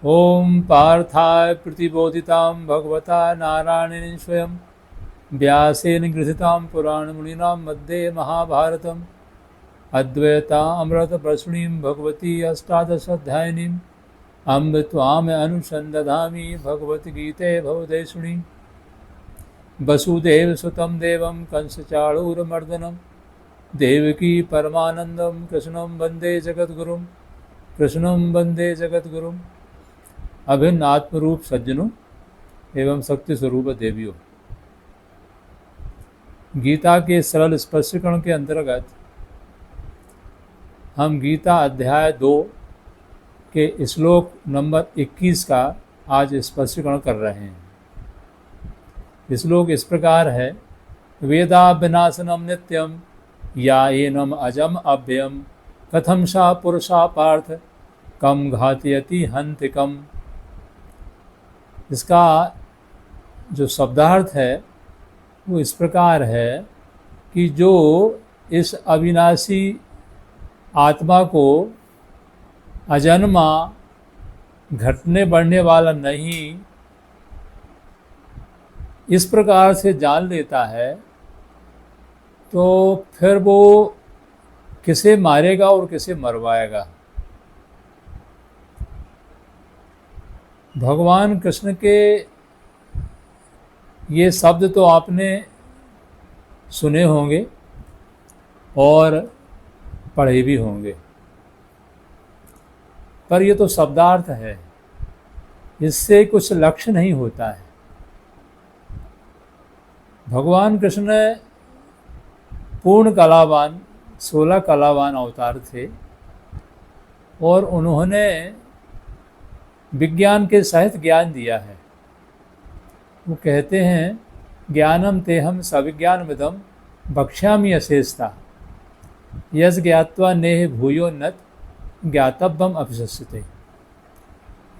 ओम पार्थाय प्रतिबोधितां भगवता नारायणेन स्वयं व्यासेन ग्रथितां पुराणमुनिनां मध्ये महाभारतम् अद्वैतामृतवर्षिणीं भगवती अष्टादशाध्यायिनीम् अम्ब त्वाम् अनुसन्दधामि भगवद्गीते भवदेशुणि वसुदेवसुतं देवं कंसचाणूरमर्दनं देवकी परमानन्दं कृष्णं वन्दे जगद्गुरुम् अभिन्न आत्मरूप सज्जनों एवं शक्ति स्वरूप देवियों, गीता के सरल स्पष्टीकरण के अंतर्गत हम गीता अध्याय 2 के श्लोक नंबर 21 का आज स्पष्टीकरण कर रहे हैं। श्लोक इस प्रकार है। वेदा विनाशनम नित्यम या एनम अजम अभ्यम कथम सा पुरुषा पार्थ कम घातयति हंतिकम। इसका जो शब्दार्थ है वो इस प्रकार है कि जो इस अविनाशी आत्मा को अजन्मा, घटने बढ़ने वाला नहीं, इस प्रकार से जान लेता है तो फिर वो किसे मारेगा और किसे मरवाएगा। भगवान कृष्ण के ये शब्द तो आपने सुने होंगे और पढ़े भी होंगे, पर ये तो शब्दार्थ है, इससे कुछ लक्ष्य नहीं होता है। भगवान कृष्ण पूर्ण कलावान 16 कलावान अवतार थे और उन्होंने विज्ञान के सहित ज्ञान दिया है। वो कहते हैं ज्ञानम तेहम सविज्ञानमिदं भक्ष्यामि अशेषता यस ज्ञात्वा नेह भूयो नत ज्ञातव्यम अभिशस्यते।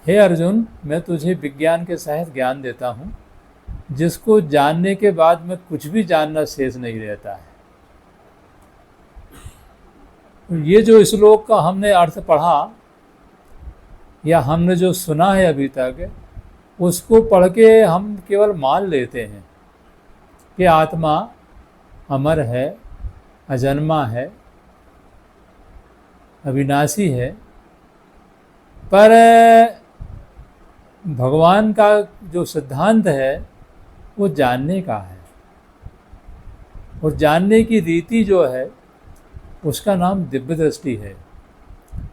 हे अर्जुन, मैं तुझे विज्ञान के सहित ज्ञान देता हूँ जिसको जानने के बाद में कुछ भी जानना शेष नहीं रहता है। ये जो श्लोक का हमने अर्थ पढ़ा या हमने जो सुना है अभी तक, उसको पढ़ के हम केवल मान लेते हैं कि आत्मा अमर है, अजन्मा है, अविनाशी है, पर भगवान का जो सिद्धांत है वो जानने का है और जानने की रीति जो है उसका नाम दिव्य दृष्टि है,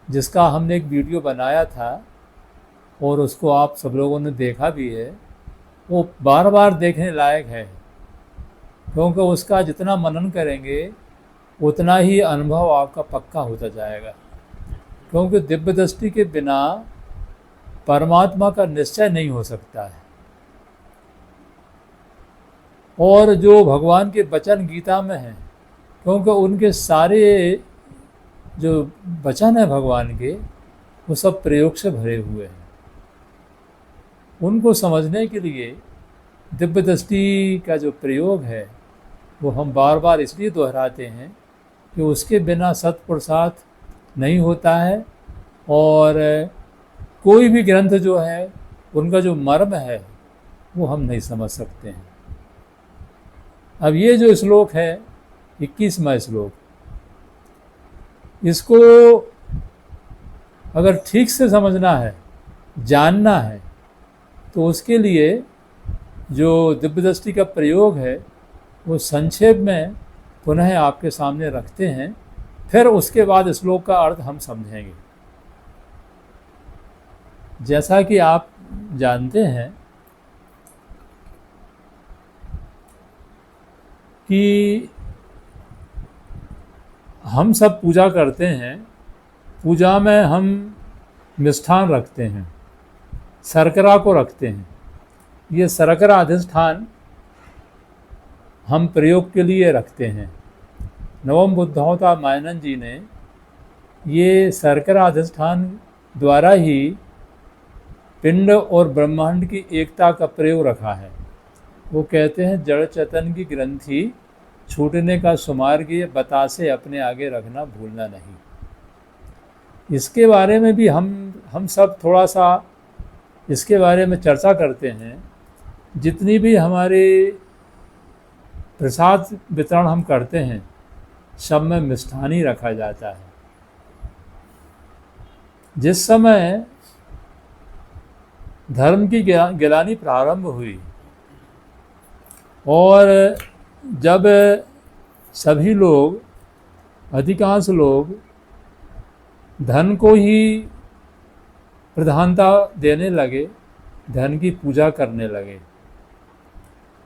जिसका हमने एक वीडियो बनाया था और उसको आप सब लोगों ने देखा भी है। वो बार बार देखने लायक है, क्योंकि उसका जितना मनन करेंगे उतना ही अनुभव आपका पक्का होता जाएगा। क्योंकि दिव्य दृष्टि के बिना परमात्मा का निश्चय नहीं हो सकता है। और जो भगवान के वचन गीता में हैं, क्योंकि उनके सारे जो वचन है भगवान के, वो सब प्रयोग से भरे हुए हैं। उनको समझने के लिए दिव्य दृष्टि का जो प्रयोग है वो हम बार बार इसलिए दोहराते हैं कि उसके बिना सत्पुरुषार्थ नहीं होता है और कोई भी ग्रंथ जो है उनका जो मर्म है वो हम नहीं समझ सकते हैं। अब ये जो श्लोक है 21वां श्लोक, इसको अगर ठीक से समझना है, जानना है, तो उसके लिए जो दिव्य दृष्टि का प्रयोग है वो संक्षेप में पुनः आपके सामने रखते हैं, फिर उसके बाद श्लोक का अर्थ हम समझेंगे। जैसा कि आप जानते हैं कि हम सब पूजा करते हैं, पूजा में हम मिष्ठान रखते हैं, शर्करा को रखते हैं। ये शर्करा अधिष्ठान हम प्रयोग के लिए रखते हैं। नवम बुद्धवता मायनन जी ने ये शर्करा अधिष्ठान द्वारा ही पिंड और ब्रह्मांड की एकता का प्रयोग रखा है। वो कहते हैं जड़ चेतन की ग्रंथि छूटने का सुमार्ग ये बतासे अपने आगे रखना भूलना नहीं। इसके बारे में भी हम सब थोड़ा सा इसके बारे में चर्चा करते हैं। जितनी भी हमारे प्रसाद वितरण हम करते हैं सब में मिष्ठान ही रखा जाता है। जिस समय धर्म की गिलानी प्रारंभ हुई और जब सभी लोग, अधिकांश लोग धन को ही प्रधानता देने लगे, धन की पूजा करने लगे,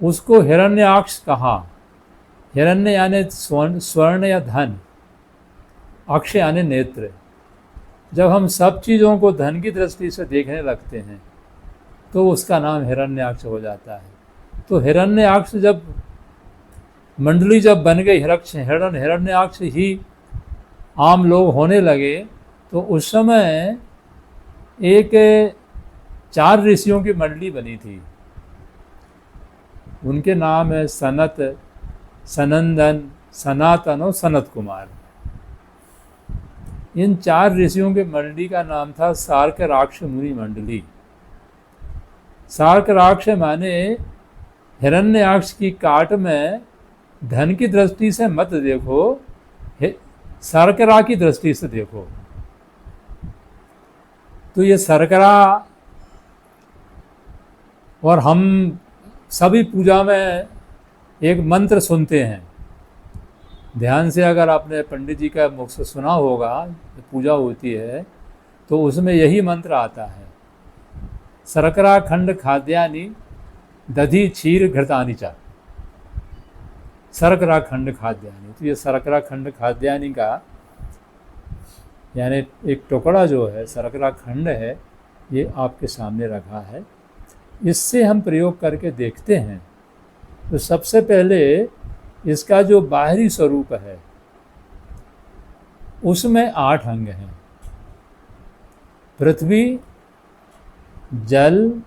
उसको हिरण्याक्ष कहा। हिरण्य यानी स्वर्ण या धन, अक्ष यानी नेत्र। जब हम सब चीज़ों को धन की दृष्टि से देखने लगते हैं तो उसका नाम हिरण्याक्ष हो जाता है। तो हिरण्याक्ष जब मंडली जब बन गई, हिरण्याक्ष ही आम लोग होने लगे, तो उस समय एक 4 ऋषियों की मंडली बनी थी। उनके नाम है सनत, सनंदन, सनातन और सनत कुमार। इन 4 ऋषियों के मंडली का नाम था सार्कराक्ष मुनि मंडली। सार्कराक्ष माने हिरण्याक्ष की काट में धन की दृष्टि से मत देखो, शर्करा की दृष्टि से देखो। तो ये शर्करा, और हम सभी पूजा में एक मंत्र सुनते हैं, ध्यान से अगर आपने पंडित जी का मुख से सुना होगा, पूजा होती है तो उसमें यही मंत्र आता है, शर्करा खंड खाद्यानि दधि क्षीर घृतानि च। शर्करा खंड खाद्यानि, तो ये शर्करा खंड खाद्यानि का यानी एक टुकड़ा जो है शर्करा खंड है, ये आपके सामने रखा है। इससे हम प्रयोग करके देखते हैं। तो सबसे पहले इसका जो बाहरी स्वरूप है उसमें 8 अंग हैं। पृथ्वी, जल,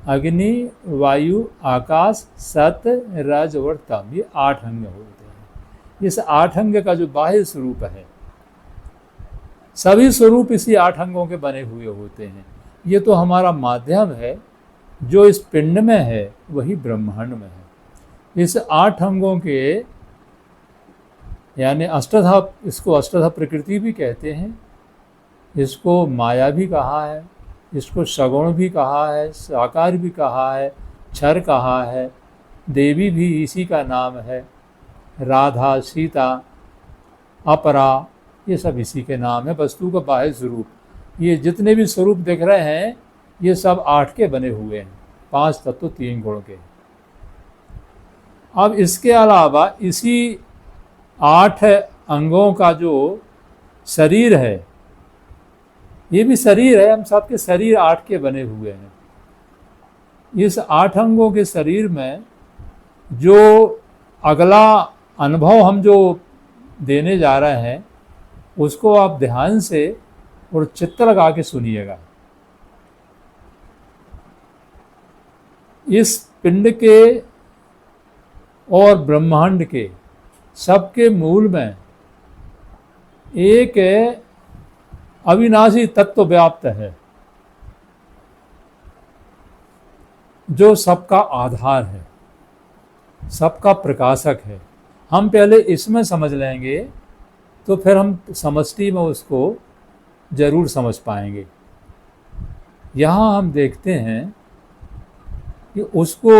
अग्नि, वायु, आकाश, सत, रज और तम, ये 8 अंग होते हैं। इस 8 अंग का जो बाह्य स्वरूप है, सभी स्वरूप इसी 8 अंगों के बने हुए होते हैं। ये तो हमारा माध्यम है, जो इस पिंड में है वही ब्रह्मांड में है। इस 8 अंगों के यानी अष्टधा, इसको अष्टधा प्रकृति भी कहते हैं, इसको माया भी कहा है, इसको सगुण भी कहा है, साकार भी कहा है, क्षर कहा है, देवी भी इसी का नाम है, राधा, सीता, अपरा, ये सब इसी के नाम है। वस्तु का बाह्य स्वरूप, ये जितने भी स्वरूप दिख रहे हैं ये सब 8 के बने हुए हैं, 5 तत्व 3 गुण के। अब इसके अलावा इसी 8 अंगों का जो शरीर है, ये भी शरीर है, हम सबके शरीर 8 के बने हुए हैं। इस 8 अंगों के शरीर में जो अगला अनुभव हम जो देने जा रहे हैं उसको आप ध्यान से और चित्त लगा के सुनिएगा। इस पिंड के और ब्रह्मांड के सबके मूल में एक अविनाशी तत्व व्याप्त है, जो सबका आधार है, सबका प्रकाशक है। हम पहले इसमें समझ लेंगे तो फिर हम समष्टि में उसको जरूर समझ पाएंगे। यहाँ हम देखते हैं कि उसको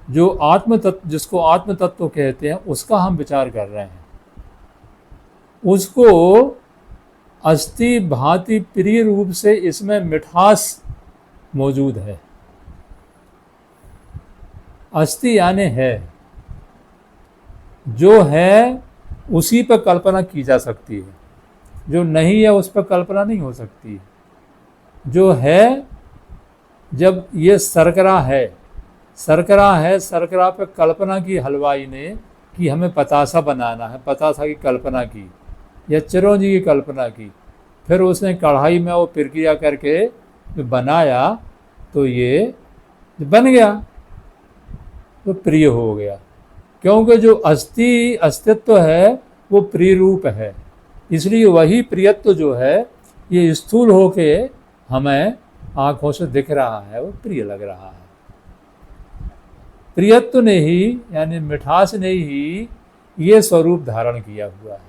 जो आत्म तत्व, जिसको आत्म तत्व कहते हैं, उसका हम विचार कर रहे हैं। उसको अस्थि भांति प्रिय रूप से इसमें मिठास मौजूद है। अस्थि यानी है, जो है उसी पर कल्पना की जा सकती है, जो नहीं है उस पर कल्पना नहीं हो सकती। जो है, जब ये शर्करा है, शर्करा है, शर्करा पे कल्पना की हलवाई ने कि हमें पतासा बनाना है, पतासा की कल्पना की, या चिरौंजी की कल्पना की, फिर उसने कढ़ाई में वो प्रक्रिया करके बनाया तो ये बन गया, तो प्रिय हो गया। क्योंकि जो अस्तित्व है वो प्रिय रूप है, इसलिए वही प्रियत्व जो है ये स्थूल होके हमें आँखों से दिख रहा है वो प्रिय लग रहा है। प्रियत्व ने ही यानी मिठास ने ही ये स्वरूप धारण किया हुआ है।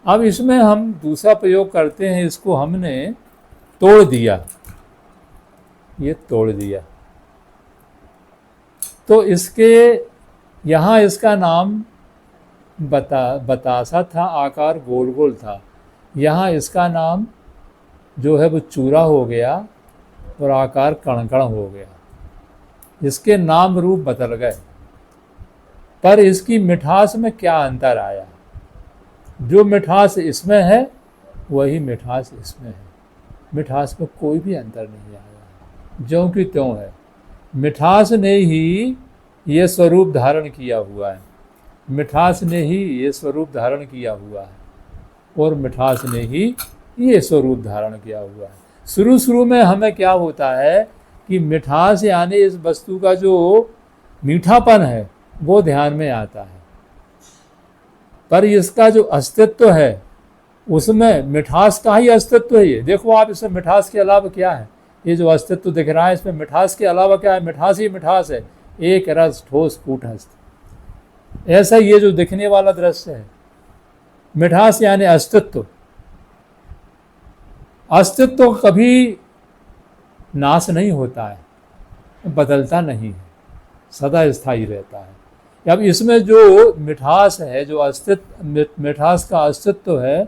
अब इसमें हम दूसरा प्रयोग करते हैं, इसको हमने तोड़ दिया, ये तोड़ दिया, तो इसके यहाँ इसका नाम बतासा था, आकार गोल गोल था। यहाँ इसका नाम जो है वो चूरा हो गया और आकार कणकण हो गया। इसके नाम रूप बदल गए, पर इसकी मिठास में क्या अंतर आया? जो मिठास इसमें है वही मिठास इसमें है। मिठास में कोई भी अंतर नहीं आया, ज्यों की त्यों है। मिठास ने ही ये स्वरूप धारण किया हुआ है, मिठास ने ही ये स्वरूप धारण किया हुआ है, और मिठास ने ही ये स्वरूप धारण किया हुआ है। शुरू में हमें क्या होता है कि मिठास यानी इस वस्तु का जो मीठापन है वो ध्यान में आता है, पर इसका जो अस्तित्व है उसमें मिठास का ही अस्तित्व है। ये देखो आप, इसमें मिठास के अलावा क्या है? ये जो अस्तित्व दिख रहा है इसमें मिठास के अलावा क्या है? मिठास ही मिठास है, एक रस ठोस कूटस्थ। ऐसा ये जो दिखने वाला दृश्य है, मिठास यानी अस्तित्व। अस्तित्व कभी नाश नहीं होता है, बदलता नहीं है, सदा स्थायी रहता है। अब इसमें जो मिठास है, जो अस्तित्व, मिठास का अस्तित्व है,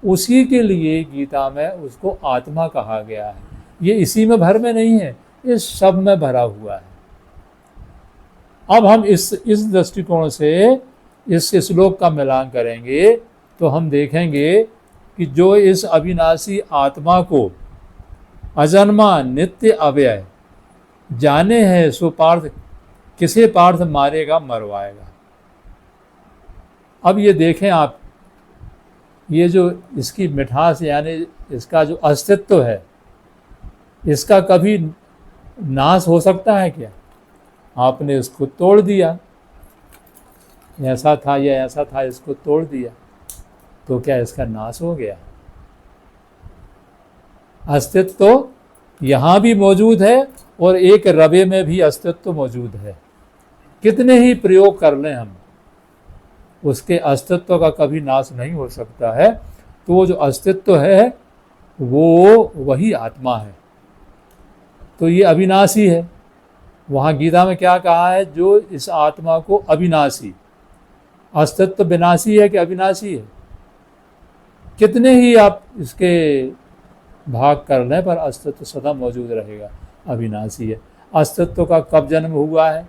उसी के लिए गीता में उसको आत्मा कहा गया है। ये इसी में भर में नहीं है, इस सब में भरा हुआ है। अब हम इस दृष्टिकोण से इस श्लोक का मिलान करेंगे तो हम देखेंगे कि जो इस अविनाशी आत्मा को अजन्मा नित्य अव्यय जाने है, सो पार्थ किसे पार्थ मारेगा मरवाएगा। अब ये देखें आप, ये जो इसकी मिठास यानी इसका जो अस्तित्व है, इसका कभी नाश हो सकता है क्या? आपने इसको तोड़ दिया, ऐसा था या ऐसा था, इसको तोड़ दिया, तो क्या इसका नाश हो गया? अस्तित्व तो यहाँ भी मौजूद है और एक रवे में भी अस्तित्व मौजूद है। कितने ही प्रयोग कर लें हम, उसके अस्तित्व का कभी नाश नहीं हो सकता है। तो वो जो अस्तित्व है वो वही आत्मा है, तो ये अविनाशी है। वहाँ गीता में क्या कहा है? जो इस आत्मा को अविनाशी, अस्तित्व विनाशी है कि अविनाशी है? कितने ही आप इसके भाग कर लें पर अस्तित्व सदा मौजूद रहेगा, अविनाशी है। अस्तित्व का कब जन्म हुआ है?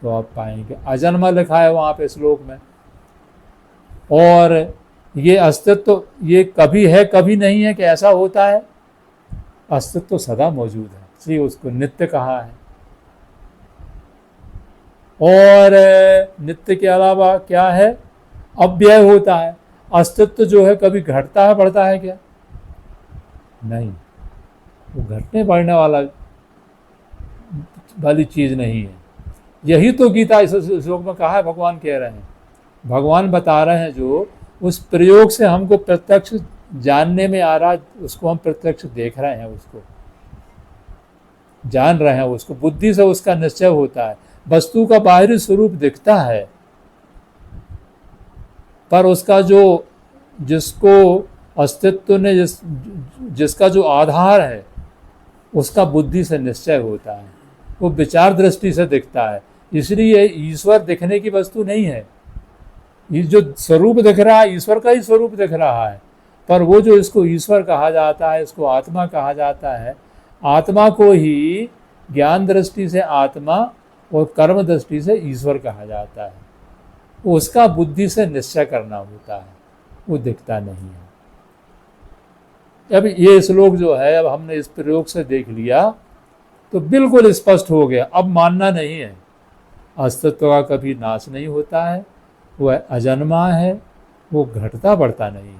तो आप पाएंगे अजन्मा लिखा है वहाँ पे श्लोक में। और ये अस्तित्व ये कभी है कभी नहीं है कि ऐसा होता है? अस्तित्व सदा मौजूद है, इसलिए उसको नित्य कहा है। और नित्य के अलावा क्या है? अव्यय होता है। अस्तित्व जो है कभी घटता है बढ़ता है क्या? नहीं, वो घटने बढ़ने वाली चीज नहीं है। यही तो गीता इस श्लोक में कहा है, भगवान कह रहे हैं, भगवान बता रहे हैं। जो उस प्रयोग से हमको प्रत्यक्ष जानने में आ रहा, उसको हम प्रत्यक्ष देख रहे हैं, उसको जान रहे हैं, उसको बुद्धि से उसका निश्चय होता है। वस्तु का बाहरी स्वरूप दिखता है, पर उसका जो जिसको अस्तित्व ने जिसका जो आधार है उसका बुद्धि से निश्चय होता है, वो विचार दृष्टि से दिखता है। इसलिए ईश्वर दिखने की वस्तु नहीं है। ये जो स्वरूप दिख रहा है ईश्वर का ही स्वरूप दिख रहा है, पर वो जो इसको ईश्वर कहा जाता है, इसको आत्मा कहा जाता है, आत्मा को ही ज्ञान दृष्टि से आत्मा और कर्म दृष्टि से ईश्वर कहा जाता है। उसका बुद्धि से निश्चय करना होता है, वो दिखता नहीं है। अब ये श्लोक जो है, अब हमने इस प्रयोग से देख लिया तो बिल्कुल स्पष्ट हो गया। अब मानना नहीं है, अस्तित्व का कभी नाश नहीं होता है, वह अजन्मा है, वो घटता बढ़ता नहीं।